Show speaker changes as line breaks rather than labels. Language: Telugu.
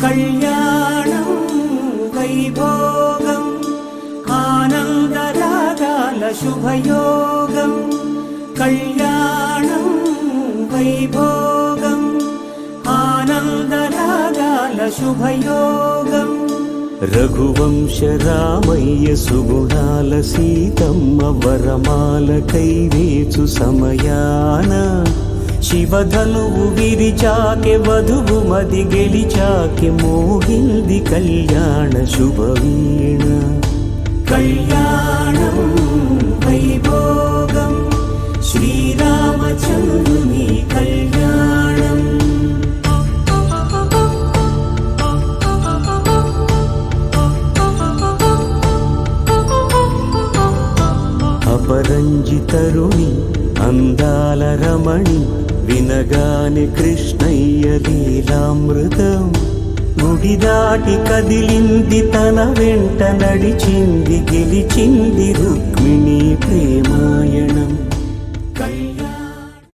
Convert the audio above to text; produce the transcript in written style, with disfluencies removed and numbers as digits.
కళ్యాణం వైభోగం ఆనందరాగాల శుభయోగం కళ్యాణం వైభోగం ఆనందరాగాల శుభయోగం రఘువంశ రామయ్య సుగుణాల సీతమ్మ వరమాల కైవేచు సమయాన శివధనువు విరిచాకె వధువు మది గెలిచాకె మోగింది కళ్యాణ శుభవీణ కళ్యాణం వైభోగం శ్రీరామచంద్రుని కళ్యాణం అపరంజి తరుణి అందాల రమణి వినగాని కృష్ణయ్య లీలామృతం గుడి దాటి కదిలింది తన వెంట నడిచింది గెలిచింది రుక్మిణి ప్రేమాయణం